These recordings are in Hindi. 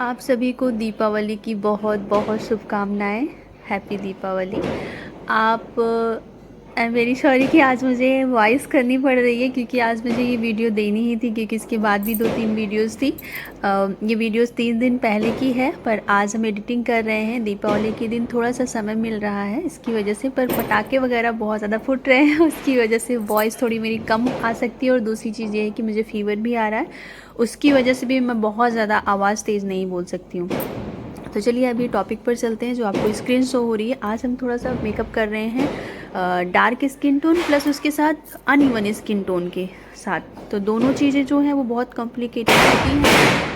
आप सभी को दीपावली की बहुत बहुत शुभकामनाएं। हैप्पी दीपावली। आप आई एम वेरी सॉरी कि आज मुझे वॉइस करनी पड़ रही है, क्योंकि आज मुझे ये वीडियो देनी ही थी, क्योंकि इसके बाद भी 2-3 वीडियोस थी। ये वीडियोस 3 दिन पहले की है, पर आज हम एडिटिंग कर रहे हैं। दीपावली के दिन थोड़ा सा समय मिल रहा है इसकी वजह से, पर पटाखे वगैरह बहुत ज़्यादा फुट रहे हैं उसकी वजह से वॉइस थोड़ी मेरी कम आ सकती है। और दूसरी चीज़ ये है कि मुझे फीवर भी आ रहा है, उसकी वजह से भी मैं बहुत ज़्यादा आवाज़ तेज़ नहीं बोल सकती हूँ। तो चलिए अभी टॉपिक पर चलते हैं। जो आपको स्क्रीन शो हो रही है, आज हम थोड़ा सा मेकअप कर रहे हैं डार्क स्किन टोन प्लस उसके साथ अनइवन स्किन टोन के साथ। तो दोनों चीज़ें जो हैं वो बहुत कॉम्प्लिकेटेड होती हैं।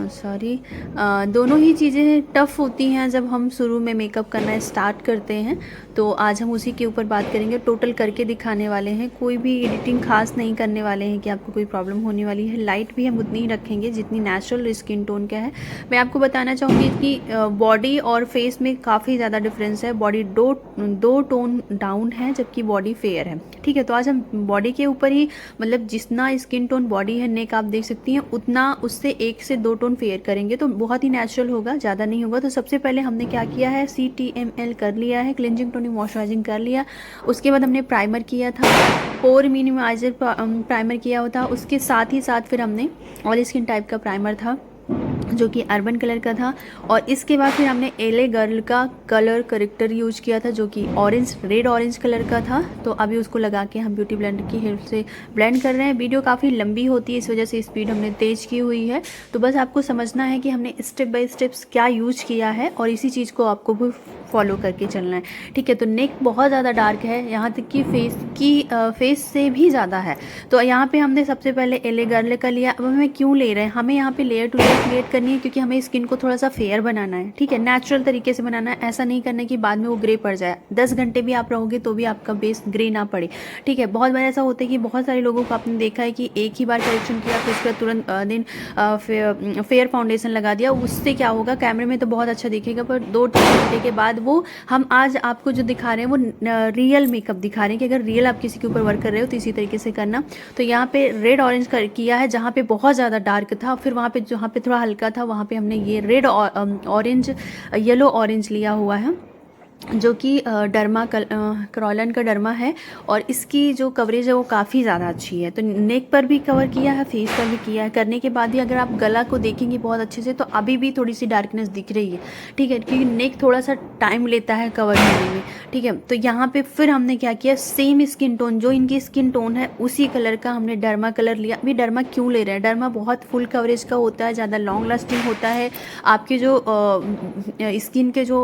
सॉरी, दोनों ही चीज़ें टफ़ होती हैं जब हम शुरू में मेकअप करना स्टार्ट करते हैं। तो आज हम उसी के ऊपर बात करेंगे, टोटल करके दिखाने वाले हैं। कोई भी एडिटिंग खास नहीं करने वाले हैं कि आपको कोई प्रॉब्लम होने वाली है। लाइट भी हम उतनी ही रखेंगे जितनी नेचुरल स्किन टोन का है। मैं आपको बताना चाहूँगी कि बॉडी और फेस में काफ़ी ज़्यादा डिफरेंस है। बॉडी दो टोन डाउन है, जबकि बॉडी फेयर है। ठीक है, तो आज हम बॉडी के ऊपर ही, मतलब जितना स्किन टोन बॉडी है, नेक आप देख सकती हैं, उतना उससे 1 से 2 टोन फेयर करेंगे तो बहुत ही नेचुरल होगा, ज़्यादा नहीं होगा। तो सबसे पहले हमने क्या किया है, CTML कर लिया है, क्लिनजिंग टोनिंग मॉइस्चराइजिंग कर लिया। उसके बाद हमने प्राइमर किया था, पोर मिनिमाइजर प्राइमर किया हुआ था। उसके साथ ही साथ फिर हमने ऑल स्किन टाइप का प्राइमर था जो कि अर्बन कलर का था। और इसके बाद फिर हमने LA गर्ल का कलर करेक्टर यूज किया था, जो कि रेड ऑरेंज कलर का था। तो अभी उसको लगा के हम ब्यूटी ब्लेंडर की हेल्प से ब्लेंड कर रहे हैं। वीडियो काफ़ी लंबी होती है, इस वजह से स्पीड हमने तेज़ की हुई है। तो बस आपको समझना है कि हमने स्टेप बाय स्टेप्स क्या यूज किया है, और इसी चीज़ को आपको भी फॉलो करके चलना है। ठीक है, तो नेक बहुत ज़्यादा डार्क है, यहाँ तक कि फेस से भी ज़्यादा है। तो यहाँ पे हमने सबसे पहले LA गर्ल का लिया। अब हमें क्यों ले रहे हैं, हमें यहाँ पे लेयर टू लेयर क्रिएट करनी है, क्योंकि हमें स्किन को थोड़ा सा फेयर बनाना है। ठीक है, नेचुरल तरीके से बनाना है, ऐसा नहीं करना कि बाद में वो ग्रे पड़ जाए। 10 घंटे भी आप रहोगे तो भी आपका बेस ग्रे ना पड़े। ठीक है, बहुत बार ऐसा होता है कि बहुत सारे लोगों को आपने देखा है कि एक ही बार करेक्शन किया, फिर उसके बाद तुरंत दिन फेयर फाउंडेशन लगा दिया। उससे क्या होगा, कैमरे में तो बहुत अच्छा दिखेगा, पर 2-3 घंटे के बाद वो, हम आज आपको जो दिखा रहे हैं वो रियल मेकअप दिखा रहे हैं कि अगर रियल आप किसी के ऊपर वर्क कर रहे हो तो इसी तरीके से करना। तो यहाँ पे रेड ऑरेंज किया है, जहाँ पे बहुत ज़्यादा डार्क था, फिर वहाँ पे जहाँ पे थोड़ा हल्का था वहाँ पे हमने ये रेड ऑरेंज येलो ऑरेंज लिया हुआ है, जो कि डर्मा क्रॉलन का डर्मा है। और इसकी जो कवरेज है वो काफ़ी ज़्यादा अच्छी है। तो नेक पर भी कवर किया है, फेस पर भी किया है। करने के बाद भी अगर आप गला को देखेंगे बहुत अच्छे से, तो अभी भी थोड़ी सी डार्कनेस दिख रही है। ठीक है, क्योंकि नेक थोड़ा सा टाइम लेता है कवर होने में। ठीक है, तो यहाँ पे फिर हमने क्या किया, सेम स्किन टोन, जो इनकी स्किन टोन है उसी कलर का हमने डर्मा कलर लिया। अभी डर्मा क्यों ले रहे हैं, डर्मा बहुत फुल कवरेज का होता है, ज़्यादा लॉन्ग लास्टिंग होता है। आपके जो स्किन के जो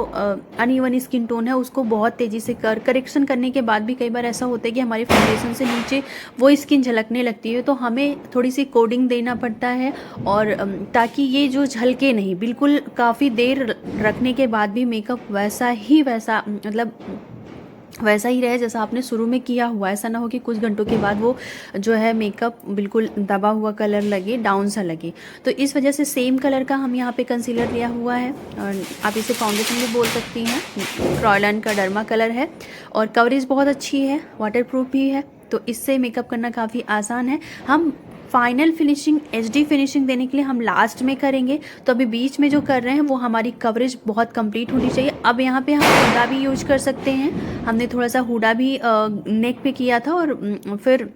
अनइवन स्किन टोन है उसको बहुत तेज़ी से करेक्शन करने के बाद भी कई बार ऐसा होता है कि हमारी फाउंडेशन से नीचे वो स्किन झलकने लगती है, तो हमें थोड़ी सी कोडिंग देना पड़ता है, और ताकि ये जो झलके नहीं, बिल्कुल काफ़ी देर रखने के बाद भी मेकअप वैसा मतलब वैसा ही रहे जैसा आपने शुरू में किया हुआ। ऐसा ना हो कि कुछ घंटों के बाद वो जो है मेकअप बिल्कुल दबा हुआ कलर लगे, डाउन सा लगे। तो इस वजह से सेम कलर का हम यहाँ पे कंसीलर लिया हुआ है, और आप इसे फाउंडेशन भी बोल सकती हैं। क्रॉलन का डर्मा कलर है, और कवरेज बहुत अच्छी है, वाटरप्रूफ भी है, तो इससे मेकअप करना काफ़ी आसान है। हम फाइनल फिनिशिंग, HD फिनिशिंग देने के लिए हम लास्ट में करेंगे। तो अभी बीच में जो कर रहे हैं वो हमारी कवरेज बहुत कंप्लीट होनी चाहिए। अब यहाँ पे हम हुडा भी यूज कर सकते हैं। हमने थोड़ा सा हुडा भी नेक पे किया था, और फिर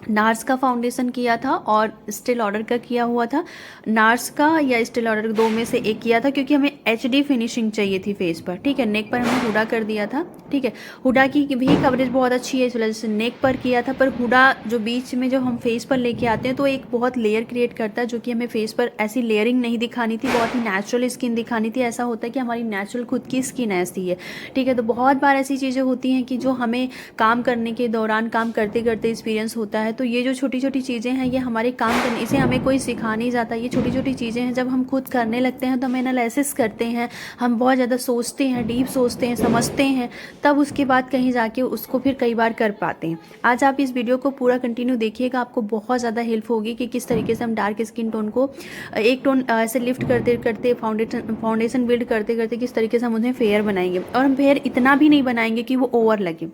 नार्स का फाउंडेशन किया था, और स्टिल ऑर्डर का किया हुआ था। नार्स का या स्टिल ऑर्डर 2 में से एक किया था, क्योंकि हमें HD फिनिशिंग चाहिए थी फेस पर। ठीक है, नेक पर हमने हुडा कर दिया था। ठीक है, हुडा की भी कवरेज बहुत अच्छी है, इस वजह से नेक पर किया था। पर हुडा जो बीच में जो हम फेस पर लेके आते हैं तो एक बहुत लेयर क्रिएट करता है, जो कि हमें फेस पर ऐसी लेयरिंग नहीं दिखानी थी, बहुत ही नेचुरल स्किन दिखानी थी। ऐसा होता है कि हमारी नेचुरल खुद की स्किन ऐसी है। ठीक है, तो बहुत बार ऐसी चीज़ें होती हैं कि जो हमें काम करने के दौरान, काम करते करते एक्सपीरियंस होता है। तो ये जो छोटी छोटी चीज़ें हैं, ये हमारे काम करने, इसे हमें कोई सिखा नहीं जाता। ये छोटी छोटी चीज़ें हैं, जब हम खुद करने लगते हैं तो हम एनालिसिस करते हैं, हम बहुत ज़्यादा सोचते हैं, डीप सोचते हैं, समझते हैं, तब उसके बाद कहीं जाके उसको फिर कई बार कर पाते हैं। आज आप इस वीडियो को पूरा कंटिन्यू देखिएगा, आपको बहुत ज़्यादा हेल्प होगी कि किस तरीके से हम डार्क स्किन टोन को एक टोन ऐसे लिफ्ट करते करते, फाउंडेशन बिल्ड करते करते किस तरीके से हम उन्हें फेयर बनाएंगे। और हम फेयर इतना भी नहीं बनाएंगे कि वो ओवर लगे।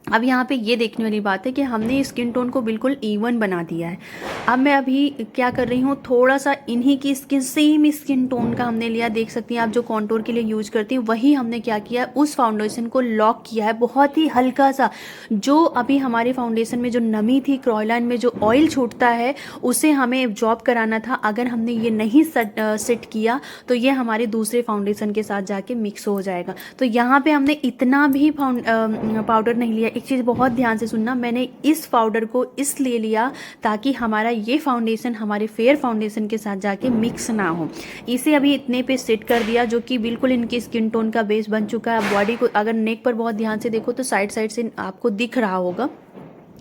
अब यहाँ पे ये देखने वाली बात है कि हमने स्किन टोन को बिल्कुल इवन बना दिया है। अब मैं अभी क्या कर रही हूँ, थोड़ा सा इन्हीं की स्किन, सेम स्किन टोन का हमने लिया, देख सकती हैं आप, जो कॉन्टोर के लिए यूज करती हैं वही हमने क्या किया, उस फाउंडेशन को लॉक किया है बहुत ही हल्का सा। जो अभी हमारे फाउंडेशन में जो नमी थी, क्रॉयलाइन में जो ऑयल छूटता है, उसे हमें एब्जॉर्ब कराना था। अगर हमने ये नहीं सेट किया तो ये हमारे दूसरे फाउंडेशन के साथ जाके मिक्स हो जाएगा। तो यहाँ पे हमने इतना भी पाउडर नहीं लिया। एक चीज़ बहुत ध्यान से सुनना, मैंने इस पाउडर को इसलिए लिया ताकि हमारा ये फाउंडेशन हमारे फेयर फाउंडेशन के साथ जाके मिक्स ना हो। इसे अभी इतने पे सेट कर दिया, जो कि बिल्कुल इनकी स्किन टोन का बेस बन चुका है। बॉडी को अगर नेक पर बहुत ध्यान से देखो तो साइड साइड से आपको दिख रहा होगा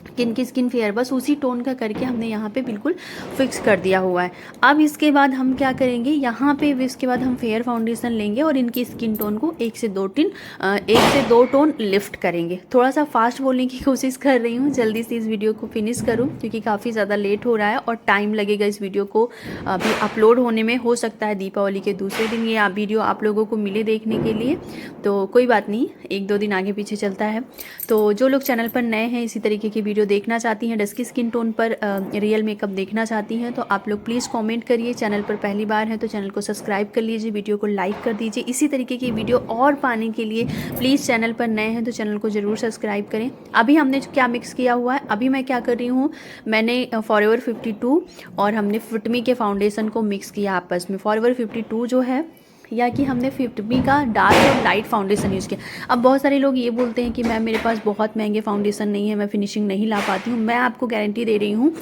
कि इनकी स्किन फेयर, बस उसी टोन का करके हमने यहाँ पे बिल्कुल फिक्स कर दिया हुआ है। अब इसके बाद हम क्या करेंगे, यहाँ पे इसके बाद हम फेयर फाउंडेशन लेंगे और इनकी स्किन टोन को एक से दो टोन लिफ्ट करेंगे। थोड़ा सा फास्ट बोलने की कोशिश कर रही हूँ, जल्दी से इस वीडियो को फिनिश करूँ क्योंकि काफ़ी ज़्यादा लेट हो रहा है और टाइम लगेगा इस वीडियो को अभी अपलोड होने में। हो सकता है दीपावली के दूसरे दिन ये वीडियो आप लोगों को मिले देखने के लिए, तो कोई बात नहीं, 1-2 दिन आगे पीछे चलता है। तो जो लोग चैनल पर नए हैं, इसी तरीके की वीडियो देखना चाहती हैं, डस्की स्किन टोन पर रियल मेकअप देखना चाहती हैं, तो आप लोग प्लीज़ कमेंट करिए। चैनल पर पहली बार है तो चैनल को सब्सक्राइब कर लीजिए, वीडियो को लाइक कर दीजिए। इसी तरीके की वीडियो और पाने के लिए प्लीज़ चैनल पर नए हैं तो चैनल को ज़रूर सब्सक्राइब करें। अभी हमने क्या मिक्स किया हुआ है, अभी मैं क्या कर रही हूँ, मैंने फॉरएवर 52 और हमने फिटमी के फाउंडेशन को मिक्स किया आपस में। फॉरएवर 52 जो है, या कि हमने फिटमी का डार्क और लाइट फाउंडेशन यूज़ किया। अब बहुत सारे लोग ये बोलते हैं कि मैम मेरे पास बहुत महंगे फाउंडेशन नहीं है, मैं फिनिशिंग नहीं ला पाती हूँ। मैं आपको गारंटी दे रही हूँ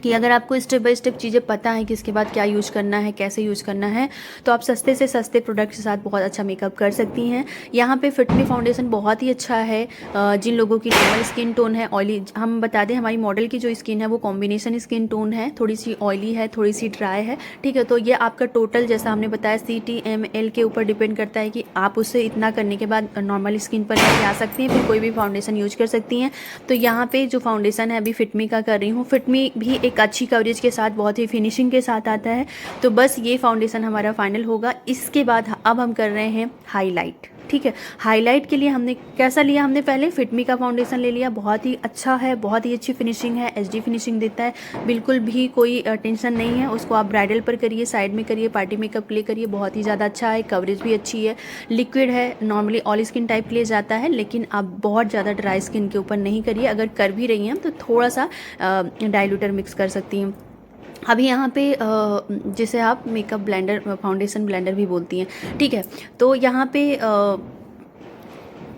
कि अगर आपको स्टेप बाय स्टेप चीज़ें पता है कि इसके बाद क्या यूज़ करना है, कैसे यूज़ करना है, तो आप सस्ते से सस्ते प्रोडक्ट के साथ बहुत अच्छा मेकअप कर सकती हैं। यहाँ पे फिटमी फाउंडेशन बहुत ही अच्छा है जिन लोगों की नॉर्मल स्किन टोन है, ऑयली। हम बता दें, हमारी मॉडल की जो स्किन है वो कॉम्बिनेशन स्किन टोन है, थोड़ी सी ऑयली है, थोड़ी सी ड्राई है, ठीक है। तो ये आपका टोटल, जैसा हमने बताया, CTML के ऊपर डिपेंड करता है कि आप उससे इतना करने के बाद नॉर्मल स्किन पर लेके आ सकती हैं, फिर कोई भी फाउंडेशन यूज कर सकती हैं। तो यहाँ पे जो फाउंडेशन है अभी फिटमी का कर रही हूँ। फिटमी भी एक अच्छी कवरेज के साथ, बहुत ही फिनिशिंग के साथ आता है। तो बस ये फाउंडेशन हमारा फाइनल होगा। इसके बाद अब हम कर रहे हैं हाईलाइट, ठीक है। हाईलाइट के लिए हमने कैसा लिया, हमने पहले फिटमी का फाउंडेशन ले लिया, बहुत ही अच्छा है, बहुत ही अच्छी फिनिशिंग है, HD फिनिशिंग देता है, बिल्कुल भी कोई टेंशन नहीं है। उसको आप ब्राइडल पर करिए, साइड में करिए, पार्टी मेकअप के लिए करिए, बहुत ही ज़्यादा अच्छा है, कवरेज भी अच्छी है, लिक्विड है, नॉर्मली ऑयल स्किन टाइप के लिए जाता है, लेकिन आप बहुत ज़्यादा ड्राई स्किन के ऊपर नहीं करिए। अगर कर भी रही हैं तो थोड़ा सा डाइल्यूटर मिक्स कर सकती हैं। अभी यहाँ पे जिसे आप मेकअप ब्लेंडर, फाउंडेशन ब्लेंडर भी बोलती हैं, ठीक है। तो यहाँ पे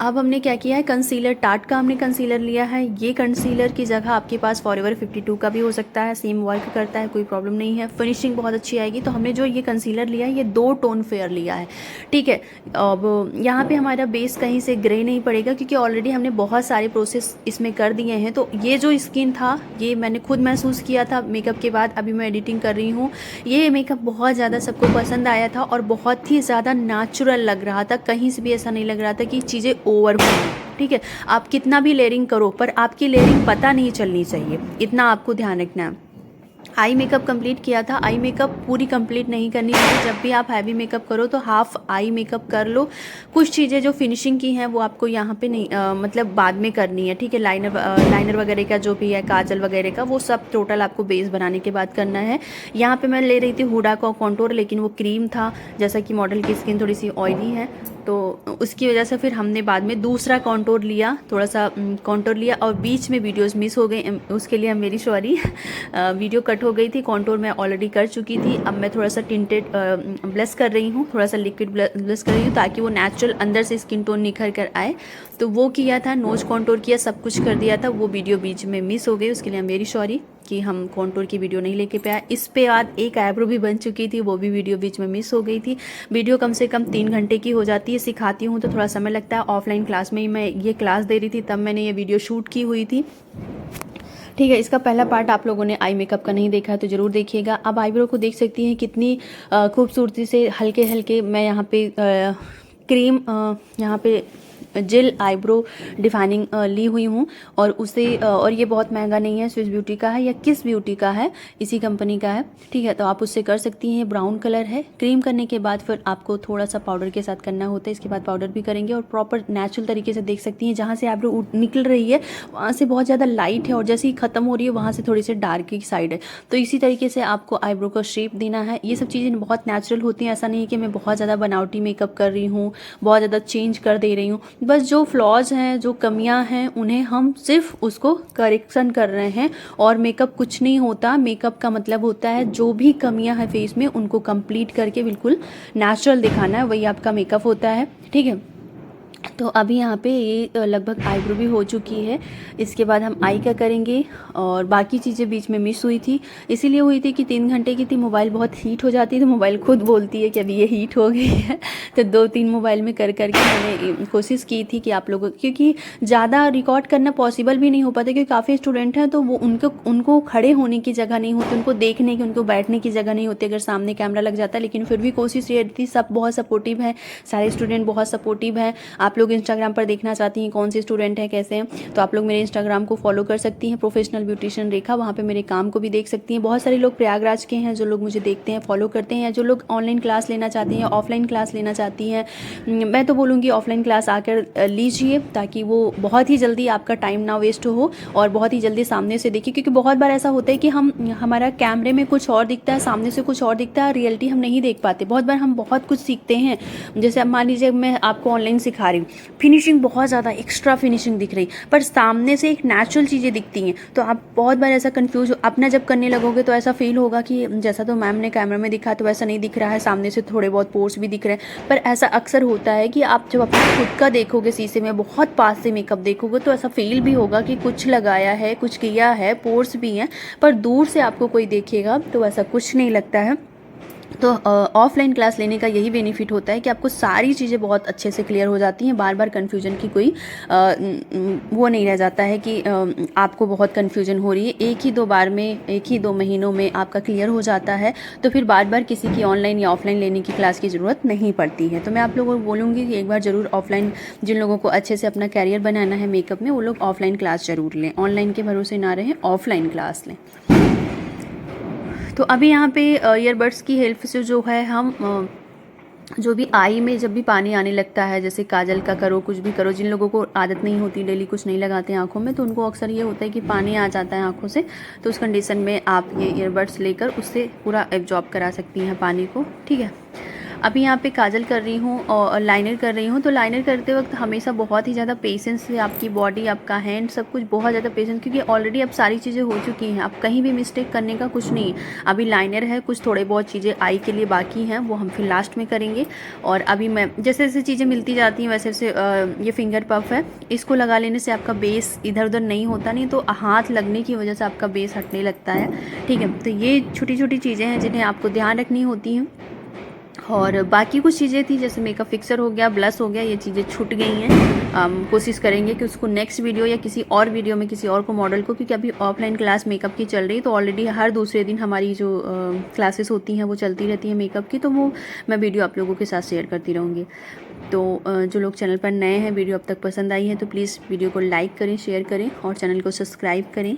अब हमने क्या किया है, कंसीलर, टाट का हमने कंसीलर लिया है। ये कंसीलर की जगह आपके पास फॉरएवर 52 का भी हो सकता है, सेम वर्क करता है, कोई प्रॉब्लम नहीं है, फिनिशिंग बहुत अच्छी आएगी। तो हमने जो ये कंसीलर लिया है, ये 2 टोन फेयर लिया है, ठीक है। अब यहाँ पे हमारा बेस कहीं से ग्रे नहीं पड़ेगा क्योंकि ऑलरेडी हमने बहुत सारे प्रोसेस इसमें कर दिए हैं। तो ये जो स्किन था, ये मैंने खुद महसूस किया था मेकअप के बाद, अभी मैं एडिटिंग कर रही हूँ। ये मेकअप बहुत ज़्यादा सबको पसंद आया था और बहुत ही ज़्यादा नेचुरल लग रहा था, कहीं से भी ऐसा नहीं लग रहा था कि चीज़ें ओवर हुई, ठीक है। आप कितना भी लेयरिंग करो पर आपकी लेयरिंग पता नहीं चलनी चाहिए, इतना आपको ध्यान रखना है। आई मेकअप कंप्लीट किया था, आई मेकअप पूरी कंप्लीट नहीं करनी चाहिए। जब भी आप हैवी मेकअप करो तो हाफ आई मेकअप कर लो। कुछ चीज़ें जो फिनिशिंग की हैं वो आपको यहाँ पे नहीं मतलब बाद में करनी है, ठीक है। लाइनर वगैरह का जो भी है, काजल वगैरह का, वो सब टोटल आपको बेस बनाने के बाद करना है। यहाँ पे मैं ले रही थी हुडा का कॉन्टोर, लेकिन वो क्रीम था, जैसा कि मॉडल की स्किन थोड़ी सी ऑयली है तो उसकी वजह से फिर हमने बाद में दूसरा कॉन्टोर लिया, थोड़ा सा कॉन्टोर लिया और बीच में वीडियोस मिस हो गई, उसके लिए मेरी सॉरी, वीडियो कट हो गई थी। कॉन्टोर मैं ऑलरेडी कर चुकी थी। अब मैं थोड़ा सा टिंटेड ब्लश कर रही हूँ, थोड़ा सा लिक्विड ब्लश कर रही हूँ ताकि वो नेचुरल अंदर से स्किन टोन निखर कर आए। तो वो किया था, नोज कॉन्टोर किया, सब कुछ कर दिया था, वो वीडियो बीच में मिस हो गई, उसके लिए मेरी सॉरी कि हम कॉन्टोर की वीडियो नहीं लेके पाया। इस पे बाद एक आईब्रो भी बन चुकी थी, वो भी वीडियो बीच में मिस हो गई थी। वीडियो कम से कम 3 घंटे की हो जाती है, सिखाती हूँ तो थोड़ा समय लगता है। ऑफलाइन क्लास में ही मैं ये क्लास दे रही थी, तब मैंने ये वीडियो शूट की हुई थी, ठीक है। इसका पहला पार्ट आप लोगों ने आई मेकअप का नहीं देखा है तो ज़रूर देखिएगा। अब आईब्रो को देख सकती हैं कितनी खूबसूरती से हल्के हल्के मैं यहाँ पे क्रीम यहाँ पे जेल आईब्रो डिफाइनिंग ली हुई हूँ, और उसे और ये बहुत महंगा नहीं है, स्विस ब्यूटी का है या किस ब्यूटी का है, इसी कंपनी का है, ठीक है। तो आप उससे कर सकती हैं। ब्राउन कलर है। क्रीम करने के बाद फिर आपको थोड़ा सा पाउडर के साथ करना होता है, इसके बाद पाउडर भी करेंगे और प्रॉपर नेचुरल तरीके से देख सकती हैं जहाँ से आईब्रो निकल रही है वहाँ से बहुत ज़्यादा लाइट है, और जैसे ही ख़त्म हो रही है वहाँ से थोड़ी सी डार्क की साइड है। तो इसी तरीके से आपको आईब्रो का शेप देना है। ये सब चीज़ें बहुत नेचुरल होती हैं, ऐसा नहीं है कि मैं बहुत ज़्यादा बनावटी मेकअप कर रही हूँ, बहुत ज़्यादा चेंज कर दे रही हूँ। बस जो फ्लॉज हैं, जो कमियाँ हैं, उन्हें हम सिर्फ उसको करेक्शन कर रहे हैं। और मेकअप कुछ नहीं होता, मेकअप का मतलब होता है जो भी कमियाँ हैं फेस में उनको कंप्लीट करके बिल्कुल नेचुरल दिखाना है, वही आपका मेकअप होता है, ठीक है। तो अभी यहाँ पे ये लगभग आईब्रो भी हो चुकी है। इसके बाद हम आई का करेंगे, और बाकी चीज़ें बीच में मिस हुई थी, इसीलिए हुई थी कि 3 घंटे की थी, मोबाइल बहुत हीट हो जाती है, तो मोबाइल खुद बोलती है कि अभी ये हीट हो गई है। तो 2-3 मोबाइल में कर करके मैंने कोशिश की थी कि आप लोगों, क्योंकि ज़्यादा रिकॉर्ड करना पॉसिबल भी नहीं हो पाता, क्योंकि काफ़ी स्टूडेंट हैं तो वो उनको खड़े होने की जगह नहीं होती, उनको देखने की, उनको बैठने की जगह नहीं होती अगर सामने कैमरा लग जाता है। लेकिन फिर भी कोशिश ये थी, सब बहुत सपोर्टिव है, सारे स्टूडेंट बहुत सपोर्टिव हैं। आप लोग इंस्टाग्राम पर देखना चाहती हैं कौन से स्टूडेंट हैं, कैसे हैं, तो आप लोग मेरे इंस्टाग्राम को फॉलो कर सकती हैं, प्रोफेशनल ब्यूटिशियन रेखा, वहाँ पे मेरे काम को भी देख सकती हैं। बहुत सारे लोग प्रयागराज के हैं जो लोग मुझे देखते हैं, फॉलो करते हैं, या जो लोग ऑनलाइन क्लास लेना चाहती हैं, ऑफलाइन क्लास लेना चाहती हैं, मैं तो बोलूँगी ऑफलाइन क्लास आकर लीजिए, ताकि वो बहुत ही जल्दी आपका टाइम ना वेस्ट हो और बहुत ही जल्दी सामने से देखिए। क्योंकि बहुत बार ऐसा होता है कि हमारा कैमरे में कुछ और दिखता है, सामने से कुछ और दिखता है, रियलिटी हम नहीं देख पाते। बहुत बार हम बहुत कुछ सीखते हैं, जैसे अब मान लीजिए मैं आपको ऑनलाइन सिखा रही हूँ, फिनिशिंग बहुत ज़्यादा एक्स्ट्रा फिनिशिंग दिख रही, पर सामने से एक नेचुरल चीज़ें दिखती हैं, तो आप बहुत बार ऐसा कंफ्यूज अपना जब करने लगोगे तो ऐसा फील होगा कि जैसा तो मैम ने कैमरा में दिखा तो वैसा नहीं दिख रहा है, सामने से थोड़े बहुत पोर्स भी दिख रहे हैं। पर ऐसा अक्सर होता है कि आप जब अपना खुद का देखोगे शीशे में, बहुत पास से मेकअप देखोगे, तो ऐसा फील भी होगा कि कुछ लगाया है, कुछ किया है, पोर्स भी हैं, पर दूर से आपको कोई देखेगा तो ऐसा कुछ नहीं लगता है। तो ऑफलाइन क्लास लेने का यही बेनिफिट होता है कि आपको सारी चीज़ें बहुत अच्छे से क्लियर हो जाती हैं, बार बार कन्फ्यूजन की कोई वो नहीं रह जाता है कि आपको बहुत कन्फ्यूजन हो रही है। एक ही 2 बार में, 1 ही 2 महीनों में आपका क्लियर हो जाता है, तो फिर बार बार किसी की ऑनलाइन या ऑफलाइन लेने की क्लास की ज़रूरत नहीं पड़ती है। तो मैं आप लोगों को बोलूँगी कि एक बार ज़रूर ऑफलाइन, जिन लोगों को अच्छे से अपना कैरियर बनाना है मेकअप में, वो लोग ऑफलाइन क्लास ज़रूर लें, ऑनलाइन के भरोसे ना रहें, ऑफलाइन क्लास लें। तो अभी यहाँ पे ईयरबड्स की हेल्प से जो है हम जो भी आई में जब भी पानी आने लगता है, जैसे काजल का करो, कुछ भी करो, जिन लोगों को आदत नहीं होती, डेली कुछ नहीं लगाते हैं आँखों में, तो उनको अक्सर ये होता है कि पानी आ जाता है आँखों से, तो उस कंडीशन में आप ये ईयरबड्स लेकर उससे पूरा एब्जॉर्ब करा सकती हैं पानी को, ठीक है। अभी यहाँ पे काजल कर रही हूँ और लाइनर कर रही हूँ। तो लाइनर करते वक्त हमेशा बहुत ही ज़्यादा पेशेंस से, आपकी बॉडी, आपका हैंड, सब कुछ बहुत ज़्यादा पेशेंस, क्योंकि ऑलरेडी अब सारी चीज़ें हो चुकी हैं, अब कहीं भी मिस्टेक करने का कुछ नहीं है। अभी लाइनर है, कुछ थोड़े बहुत चीज़ें आई के लिए बाकी हैं, वो हम फिर लास्ट में करेंगे। और अभी मैं जैसे जैसे चीज़ें मिलती जाती हैं वैसे वैसे ये फिंगर पफ है, इसको लगा लेने से आपका बेस इधर उधर नहीं होता, नहीं तो हाथ लगने की वजह से आपका बेस हटने लगता है, ठीक है। तो ये छोटी छोटी चीज़ें हैं जिन्हें आपको ध्यान रखनी होती हैं। और बाकी कुछ चीज़ें थी, जैसे मेकअप फिक्सर हो गया, ब्लश हो गया, ये चीज़ें छूट गई हैं। कोशिश करेंगे कि उसको नेक्स्ट वीडियो या किसी और वीडियो में किसी और को मॉडल को, क्योंकि अभी ऑफलाइन क्लास मेकअप की चल रही, तो ऑलरेडी हर दूसरे दिन हमारी जो क्लासेस होती हैं वो चलती रहती हैं मेकअप की, तो वो मैं वीडियो आप लोगों के साथ शेयर करती रहूँगी। तो जो लोग चैनल पर नए हैं, वीडियो अब तक पसंद आई है तो प्लीज़ वीडियो को लाइक करें, शेयर करें और चैनल को सब्सक्राइब करें।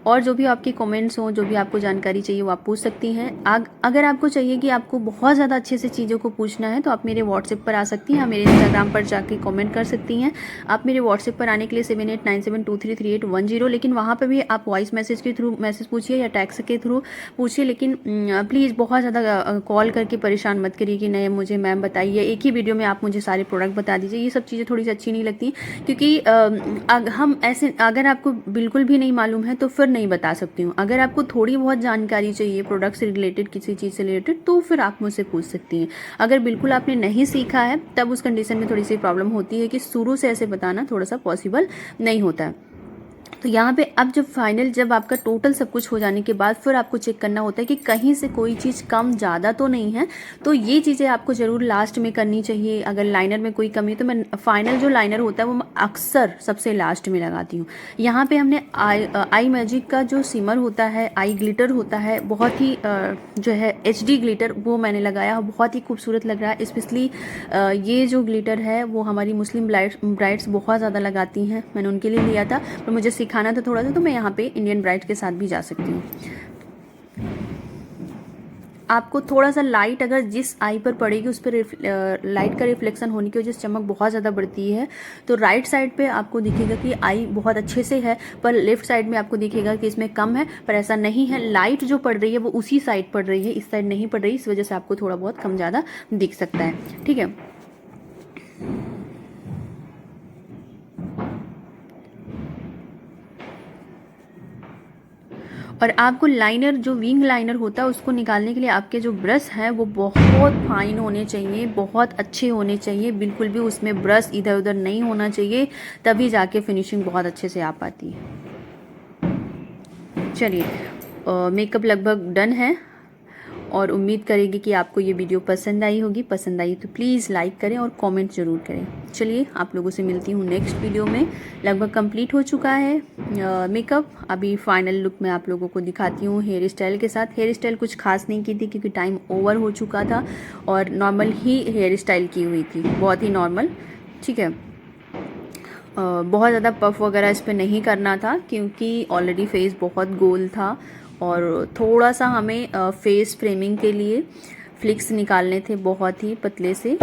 और जो भी आपके कमेंट्स हों, जो भी आपको जानकारी चाहिए वो आप पूछ सकती हैं। अगर आपको चाहिए कि आपको बहुत ज़्यादा अच्छे से चीज़ों को पूछना है तो आप मेरे व्हाट्सएप पर आ सकती हैं, आप मेरे इंस्टाग्राम पर जाके कमेंट कर सकती हैं। आप मेरे व्हाट्सएप पर आने के लिए 7897233810, लेकिन वहाँ पर भी आप वॉइस मैसेज के थ्रू मैसेज पूछिए या टैक्स के थ्रू पूछिए, लेकिन प्लीज़ बहुत ज़्यादा कॉल करके परेशान मत करिए कि नहीं मुझे मैम बताइए, एक ही वीडियो में आप मुझे सारे प्रोडक्ट बता दीजिए। ये सब चीज़ें थोड़ी सी अच्छी नहीं लगती, क्योंकि हम ऐसे, अगर आपको बिल्कुल भी नहीं मालूम है तो फिर नहीं बता सकती हूँ। अगर आपको थोड़ी बहुत जानकारी चाहिए प्रोडक्ट से रिलेटेड, किसी चीज़ से रिलेटेड, तो फिर आप मुझसे पूछ सकती हैं। अगर बिल्कुल आपने नहीं सीखा है तब उस कंडीशन में थोड़ी सी प्रॉब्लम होती है कि शुरू से ऐसे बताना थोड़ा सा पॉसिबल नहीं होता है। तो यहाँ पे अब जब आपका टोटल सब कुछ हो जाने के बाद फिर आपको चेक करना होता है कि कहीं से कोई चीज़ कम ज़्यादा तो नहीं है। तो ये चीज़ें आपको ज़रूर लास्ट में करनी चाहिए। अगर लाइनर में कोई कमी है तो मैं फाइनल जो लाइनर होता है वो मैं अक्सर सबसे लास्ट में लगाती हूँ। यहाँ पे हमने आई मैजिक का जो सिमर होता है, आई ग्लिटर होता है, बहुत ही जो है HD ग्लिटर, वो मैंने लगाया, बहुत ही खूबसूरत लग रहा है। स्पेशली ये जो ग्लिटर है वो हमारी मुस्लिम ब्राइड्स बहुत ज़्यादा लगाती हैं, मैंने उनके लिए लिया था। पर मुझे सिखाना था थोड़ा सा, तो मैं यहाँ पे इंडियन ब्राइड के साथ भी जा सकती हूँ। आपको थोड़ा सा लाइट अगर जिस आई पर पड़ेगी उस पर लाइट का रिफ्लेक्शन होने की वजह से चमक बहुत ज़्यादा बढ़ती है। तो राइट साइड पे आपको दिखेगा कि आई बहुत अच्छे से है, पर लेफ्ट साइड में आपको दिखेगा कि इसमें कम है। पर ऐसा नहीं है, लाइट जो पड़ रही है वो उसी साइड पड़ रही है, इस साइड नहीं पड़ रही, इस वजह से आपको थोड़ा बहुत कम ज़्यादा दिख सकता है। ठीक है, और आपको लाइनर जो विंग लाइनर होता है उसको निकालने के लिए आपके जो ब्रश हैं वो बहुत फाइन होने चाहिए, बहुत अच्छे होने चाहिए, बिल्कुल भी उसमें ब्रश इधर उधर नहीं होना चाहिए, तभी जाके फिनिशिंग बहुत अच्छे से आ पाती है। चलिए, मेकअप लगभग डन है और उम्मीद करेगी कि आपको ये वीडियो पसंद आई होगी। पसंद आई तो प्लीज़ लाइक करें और कमेंट ज़रूर करें। चलिए, आप लोगों से मिलती हूँ नेक्स्ट वीडियो में। लगभग कंप्लीट हो चुका है मेकअप। अभी फाइनल लुक मैं आप लोगों को दिखाती हूँ हेयर स्टाइल के साथ। हेयर स्टाइल कुछ खास नहीं की थी क्योंकि टाइम ओवर हो चुका था और नॉर्मल ही हेयर स्टाइल की हुई थी, बहुत ही नॉर्मल। ठीक है, बहुत ज़्यादा पफ वगैरह इस पर नहीं करना था क्योंकि ऑलरेडी फेस बहुत गोल था और थोड़ा सा हमें फेस फ्रेमिंग के लिए फ्लिक्स निकालने थे बहुत ही पतले से,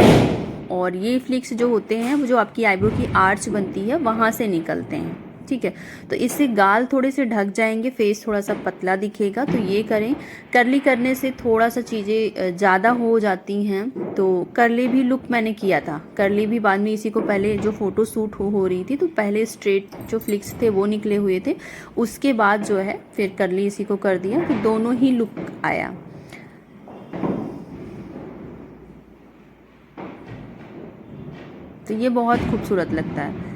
और ये फ्लिक्स जो होते हैं वो जो आपकी आईब्रो की आर्च बनती है वहाँ से निकलते हैं। ठीक है, तो इससे गाल थोड़े से ढक जाएंगे, फेस थोड़ा सा पतला दिखेगा, तो ये करें। कर्ली करने से थोड़ा सा चीज़ें ज़्यादा हो जाती हैं, तो कर्ली भी लुक मैंने किया था। कर्ली भी बाद में इसी को पहले जो फ़ोटो शूट हो रही थी तो पहले स्ट्रेट जो फ्लिक्स थे वो निकले हुए थे, उसके बाद जो है फिर कर्ली इसी को कर दिया, तो दोनों ही लुक आया। तो ये बहुत खूबसूरत लगता है।